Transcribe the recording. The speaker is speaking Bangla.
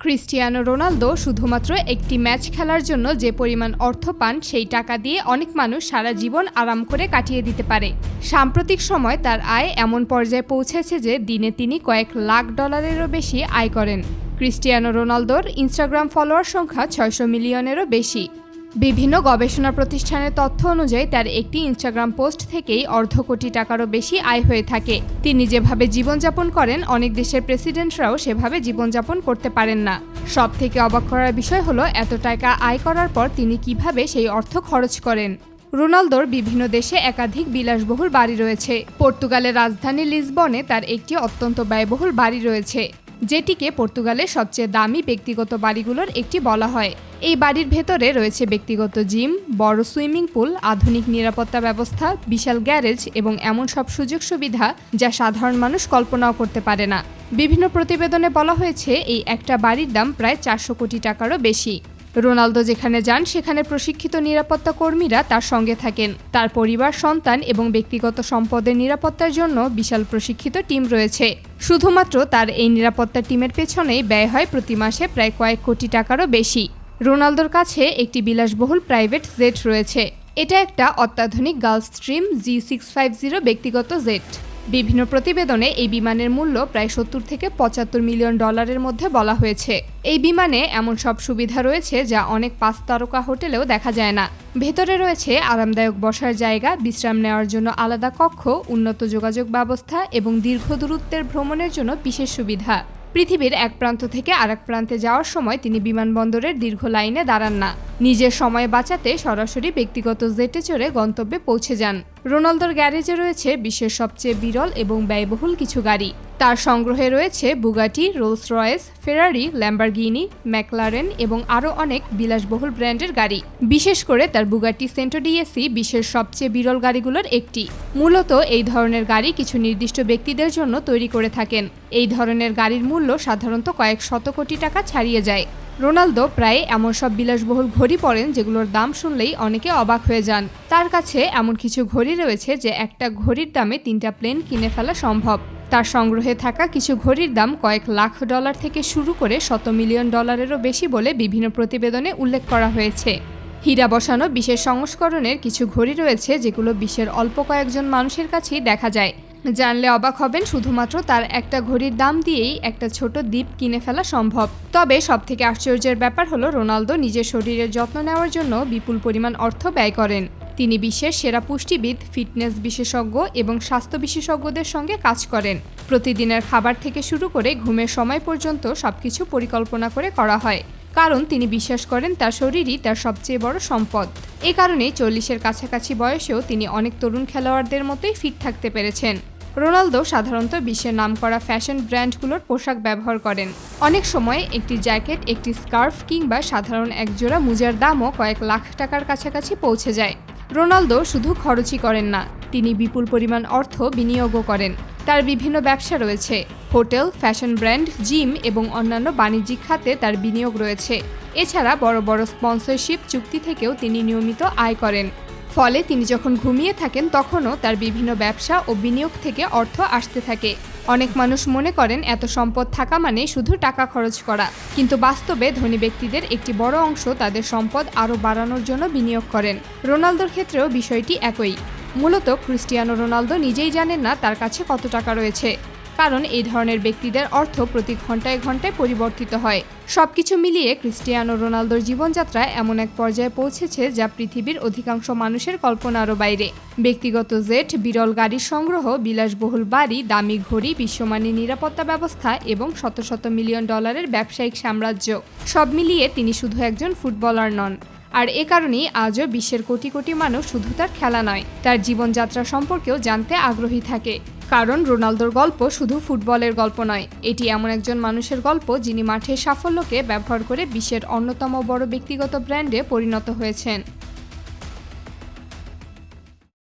ক্রিস্টিয়ানো রোনালদো শুধুমাত্র একটি ম্যাচ খেলার জন্য যে পরিমাণ অর্থ পান সেই টাকা দিয়ে অনেক মানুষ সারা জীবন আরাম করে কাটিয়ে দিতে পারে। সাম্প্রতিক সময় তার আয় এমন পর্যায়ে পৌঁছেছে যে দিনে তিনি কয়েক লাখ ডলারেরও বেশি আয় করেন। ক্রিস্টিয়ানো রোনালদোর ইনস্টাগ্রাম ফলোয়ার সংখ্যা 600 মিলিয়নেরও বেশি। বিভিন্ন গবেষণা প্রতিষ্ঠানের তথ্য অনুযায়ী তার একটি ইনস্টাগ্রাম পোস্ট থেকেই অর্ধ কোটি টাকারও বেশি আয় হয়ে থাকে। তিনি যেভাবে জীবনযাপন করেন অনেক দেশের প্রেসিডেন্টরাও সেভাবে জীবনযাপন করতে পারেন না। সবথেকে অবাক করার বিষয় হলো এত টাকা আয় করার পর তিনি কিভাবে সেই অর্থ খরচ করেন। রোনালদোর বিভিন্ন দেশে একাধিক বিলাসবহুল বাড়ি রয়েছে। পর্তুগালের রাজধানী লিসবনে তার একটি অত্যন্ত ব্যয়বহুল বাড়ি রয়েছে, যেটিকে পর্তুগালের সবচেয়ে দামি ব্যক্তিগত বাড়িগুলোর একটি বলা হয়। এই বাড়ির ভেতরে রয়েছে ব্যক্তিগত জিম, বড় সুইমিং পুল, আধুনিক নিরাপত্তা ব্যবস্থা, বিশাল গ্যারেজ এবং এমন সব সুযোগ সুবিধা যা সাধারণ মানুষ কল্পনাও করতে পারে না। বিভিন্ন প্রতিবেদনে বলা হয়েছে এই একটা বাড়ির দাম প্রায় 400 কোটি টাকারও বেশি। রোনালদো যেখানে যান সেখানে প্রশিক্ষিত নিরাপত্তা কর্মীরা তার সঙ্গে থাকেন। তার পরিবার, সন্তান এবং ব্যক্তিগত সম্পদের নিরাপত্তার জন্য বিশাল প্রশিক্ষিত টিম রয়েছে। শুধুমাত্র তার এই নিরাপত্তা টিমের পেছনেই ব্যয় হয় প্রতি মাসে প্রায় কয়েক কোটি টাকারও বেশি। রোনালদোর কাছে একটি বিলাসবহুল প্রাইভেট জেট রয়েছে। এটা একটা অত্যাধুনিক গালফস্ট্রিম G650 ব্যক্তিগত জেট। বিভিন্ন প্রতিবেদনে এই বিমানের মূল্য প্রায় 70 থেকে 75 মিলিয়ন ডলারের মধ্যে বলা হয়েছে। এই বিমানে এমন সব সুবিধা রয়েছে যা অনেক 5 তারকা হোটেলেও দেখা যায় না। ভেতরে রয়েছে আরামদায়ক বসার জায়গা, বিশ্রাম নেওয়ার জন্য আলাদা কক্ষ, উন্নত যোগাযোগ ব্যবস্থা এবং দীর্ঘ দূরত্বের ভ্রমণের জন্য বিশেষ সুবিধা। পৃথিবীর এক প্রান্ত থেকে আরেক প্রান্তে যাওয়ার সময় তিনি বিমানবন্দরের দীর্ঘ লাইনে দাঁড়ান না। নিজের সময় বাঁচাতে সরাসরি ব্যক্তিগত জেটে চড়ে গন্তব্যে পৌঁছে যান। রোনালদোর গ্যারেজে রয়েছে বিশ্বের সবচেয়ে বিরল এবং ব্যয়বহুল কিছু গাড়ি। তার সংগ্রহে রয়েছে বুগাটি, রোলস রয়েস, ফেরারি, ল্যাম্বরগিনি, ম্যাকলারেন এবং আরও অনেক বিলাসবহুল ব্র্যান্ডের গাড়ি। বিশেষ করে তার বুগাটি সেন্টো ডিএসি বিশ্বের সবচেয়ে বিরল গাড়িগুলোর একটি। মূলত এই ধরনের গাড়ি কিছু নির্দিষ্ট ব্যক্তিদের জন্য তৈরি করে থাকেন। এই ধরনের গাড়ির মূল্য সাধারণত কয়েক শত কোটি টাকা ছাড়িয়ে যায়। রোনালদো প্রায় এমন সব বিলাসবহুল ঘড়ি পরেন যেগুলোর দাম শুনলেই অনেকে অবাক হয়ে যান। তার কাছে এমন কিছু ঘড়ি রয়েছে যে একটা ঘড়ির দামে 3টা প্লেন কিনে ফেলা সম্ভব। তার সংগ্রহে থাকা কিছু ঘড়ির দাম কয়েক লাখ ডলার থেকে শুরু করে 100 মিলিয়ন ডলারেরও বেশি বলে বিভিন্ন প্রতিবেদনে উল্লেখ করা হয়েছে। হীরা বসানো বিশেষ সংস্করণের কিছু ঘড়ি রয়েছে যেগুলো বিশ্বের অল্প কয়েকজন মানুষের কাছেই দেখা যায়। জানলে অবাক হবেন, শুধুমাত্র তার একটা ঘড়ির দাম দিয়েই একটা ছোট দ্বীপ কিনে ফেলা সম্ভব। তবে সবথেকে আশ্চর্যের ব্যাপার হলো রোনালদো নিজের শরীরের যত্ন নেওয়ার জন্য বিপুল পরিমাণ অর্থ ব্যয় করেন। তিনি বিশ্বের সেরা পুষ্টিবিদ, ফিটনেস বিশেষজ্ঞ এবং স্বাস্থ্য বিশেষজ্ঞদের সঙ্গে কাজ করেন। প্রতিদিনের খাবার থেকে শুরু করে ঘুমের সময় পর্যন্ত সবকিছু পরিকল্পনা করে করা হয়, কারণ তিনি বিশ্বাস করেন তার শরীরই তার সবচেয়ে বড় সম্পদ। এ কারণে 40-এর কাছাকাছি বয়সেও তিনি অনেক তরুণ খেলোয়াড়দের মতোই ফিট থাকতে পেরেছেন। রোনালদো সাধারণত বিশ্বের নামকরা ফ্যাশন ব্র্যান্ডগুলোর পোশাক ব্যবহার করেন। অনেক সময় একটি জ্যাকেট, একটি স্কার্ফ কিংবা সাধারণ একজোড়া মোজার দামও কয়েক লাখ টাকার কাছাকাছি পৌঁছে যায়। রোনালদো শুধু খরচই করেন না, তিনি বিপুল পরিমাণ অর্থ বিনিয়োগও করেন। তার বিভিন্ন ব্যবসা রয়েছে। হোটেল, ফ্যাশন ব্র্যান্ড, জিম এবং অন্যান্য বাণিজ্যিক খাতে তার বিনিয়োগ রয়েছে। এছাড়া বড় বড় স্পন্সরশিপ চুক্তি থেকেও তিনি নিয়মিত আয় করেন। ফলে তিনি যখন ঘুমিয়ে থাকেন তখনও তার বিভিন্ন ব্যবসা ও বিনিয়োগ থেকে অর্থ আসতে থাকে। অনেক মানুষ মনে করেন এত সম্পদ থাকা মানে শুধু টাকা খরচ করা, কিন্তু বাস্তবে ধনী ব্যক্তিদের একটি বড় অংশ তাদের সম্পদ আরও বাড়ানোর জন্য বিনিয়োগ করেন। রোনালদোর ক্ষেত্রেও বিষয়টি একই। মূলত ক্রিস্টিয়ানো রোনালদো নিজেই জানেন না তার কাছে কত টাকা রয়েছে, কারণ এই ধরনের ব্যক্তিদের অর্থ প্রতি ঘন্টায় ঘন্টায় পরিবর্তিত হয়। সবকিছু মিলিয়ে ক্রিস্টিয়ানো রোনালদোর জীবনযাত্রা এমন এক পর্যায়ে পৌঁছেছে যা পৃথিবীর অধিকাংশ মানুষের কল্পনারও বাইরে। ব্যক্তিগত জেট, বিরল গাড়ির সংগ্রহ, বিলাসবহুল বাড়ি, দামি ঘড়ি, বিশ্বমানের নিরাপত্তা ব্যবস্থা এবং শত শত মিলিয়ন ডলারের ব্যবসায়িক সাম্রাজ্য, সব মিলিয়ে তিনি শুধু একজন ফুটবলার নন। আর এ কারণেই আজও বিশ্বের কোটি কোটি মানুষ শুধু তার খেলা নয়, তার জীবনযাত্রা সম্পর্কেও জানতে আগ্রহী থাকে। কারণ রোনালদোর গল্প শুধু ফুটবলের গল্প নয়, এটি এমন একজন মানুষের গল্প যিনি মাঠের সাফল্যকে ব্যবহার করে বিশ্বের অন্যতম বড় ব্যক্তিগত ব্র্যান্ডে পরিণত হয়েছেন।